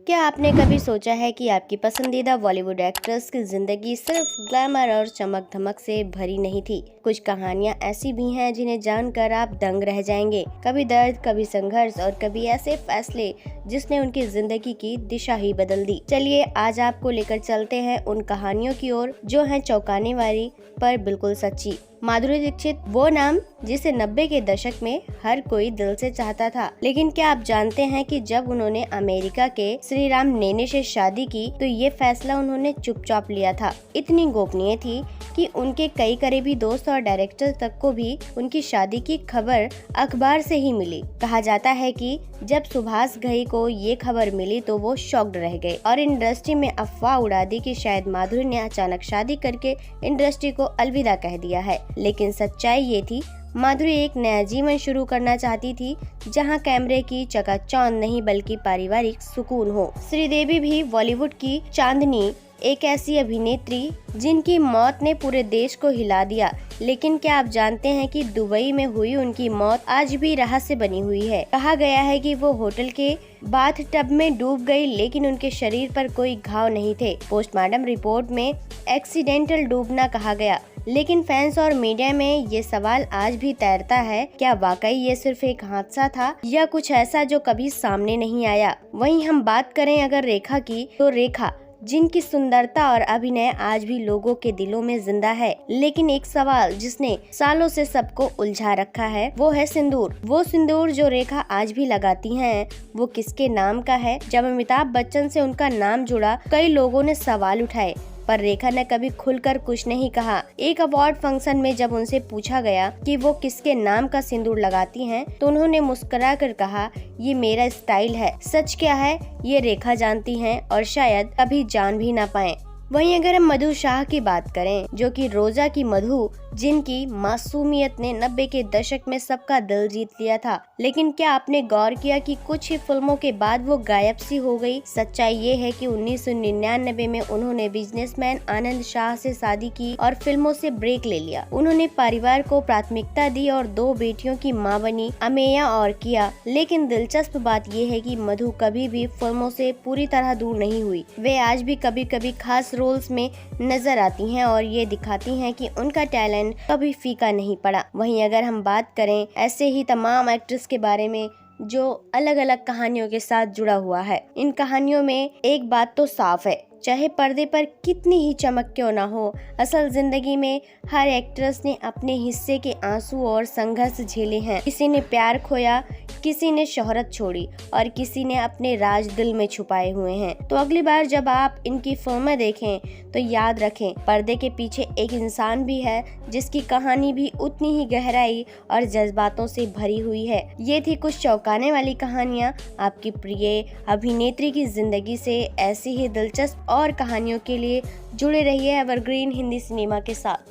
क्या आपने कभी सोचा है कि आपकी पसंदीदा बॉलीवुड एक्ट्रेस की जिंदगी सिर्फ ग्लैमर और चमक धमक से भरी नहीं थी? कुछ कहानियां ऐसी भी हैं जिन्हें जानकर आप दंग रह जाएंगे। कभी दर्द, कभी संघर्ष और कभी ऐसे फैसले जिसने उनकी जिंदगी की दिशा ही बदल दी। चलिए आज आपको लेकर चलते हैं उन कहानियों की ओर जो हैं चौंकाने वाली पर बिल्कुल सच्ची। माधुरी दीक्षित, वो नाम जिसे 90 के दशक में हर कोई दिल से चाहता था। लेकिन क्या आप जानते हैं कि जब उन्होंने अमेरिका के श्रीराम नेने से शादी की तो ये फैसला उन्होंने चुपचाप लिया था। इतनी गोपनीय थी कि उनके कई करीबी दोस्त और डायरेक्टर तक को भी उनकी शादी की खबर अखबार से ही मिली। कहा जाता है कि जब सुभाष घई को ये खबर मिली तो वो शॉक्ड रह गए और इंडस्ट्री में अफवाह उड़ा दी कि शायद माधुरी ने अचानक शादी करके इंडस्ट्री को अलविदा कह दिया है। लेकिन सच्चाई ये थी, माधुरी एक नया जीवन शुरू करना चाहती थी जहां कैमरे की चकाचौंध नहीं बल्कि पारिवारिक सुकून हो। श्रीदेवी भी बॉलीवुड की चांदनी, एक ऐसी अभिनेत्री जिनकी मौत ने पूरे देश को हिला दिया। लेकिन क्या आप जानते हैं कि दुबई में हुई उनकी मौत आज भी रहस्य बनी हुई है। कहा गया है कि वो होटल के बाथटब में डूब गई, लेकिन उनके शरीर पर कोई घाव नहीं थे। पोस्टमार्टम रिपोर्ट में एक्सीडेंटल डूबना कहा गया, लेकिन फैंस और मीडिया में ये सवाल आज भी तैरता है, क्या वाकई ये सिर्फ एक हादसा था या कुछ ऐसा जो कभी सामने नहीं आया। वहीं हम बात करें अगर रेखा की, तो रेखा जिनकी सुंदरता और अभिनय आज भी लोगों के दिलों में जिंदा है। लेकिन एक सवाल जिसने सालों से सबको उलझा रखा है वो है सिंदूर। वो सिंदूर जो रेखा आज भी लगाती हैं, वो किसके नाम का है? जब अमिताभ बच्चन से उनका नाम जुड़ा कई लोगों ने सवाल उठाए, पर रेखा ने कभी खुलकर कुछ नहीं कहा। एक अवार्ड फंक्शन में जब उनसे पूछा गया कि वो किसके नाम का सिंदूर लगाती हैं, तो उन्होंने मुस्कुराकर कहा, ये मेरा स्टाइल है। सच क्या है ये रेखा जानती हैं और शायद कभी जान भी ना पाएं। वहीं अगर हम मधु शाह की बात करें, जो कि रोजा की मधु, जिनकी मासूमियत ने 90 के दशक में सबका दिल जीत लिया था। लेकिन क्या आपने गौर किया कि कुछ ही फिल्मों के बाद वो गायब सी हो गई? सच्चाई ये है कि 1999 में उन्होंने बिजनेसमैन आनंद शाह से शादी की और फिल्मों से ब्रेक ले लिया। उन्होंने परिवार को प्राथमिकता दी और 2 बेटियों की मां बनी, अमेया और किया। लेकिन दिलचस्प बात ये है कि मधु कभी भी फिल्मों से पूरी तरह दूर नहीं हुई। वे आज भी कभी कभी खास रोल्स में नजर आती हैं और ये दिखाती हैं कि उनका टैलेंट कभी फीका नहीं पड़ा। वहीं अगर हम बात करें ऐसे ही तमाम एक्ट्रेस के बारे में जो अलग अलग कहानियों के साथ जुड़ा हुआ है, इन कहानियों में एक बात तो साफ है, चाहे पर्दे पर कितनी ही चमक क्यों ना हो, असल जिंदगी में हर एक्ट्रेस ने अपने हिस्से के आंसू और संघर्ष झेले हैं। किसी ने प्यार खोया, किसी ने शोहरत छोड़ी और किसी ने अपने राज दिल में छुपाए हुए हैं। तो अगली बार जब आप इनकी फिल्में देखें तो याद रखें, पर्दे के पीछे एक इंसान भी है जिसकी कहानी भी उतनी ही गहराई और जज्बातों से भरी हुई है। ये थी कुछ चौंकाने वाली कहानियाँ आपकी प्रिय अभिनेत्री की जिंदगी से। ऐसी ही दिलचस्प और कहानियों के लिए जुड़े रहिए एवरग्रीन हिंदी सिनेमा के साथ।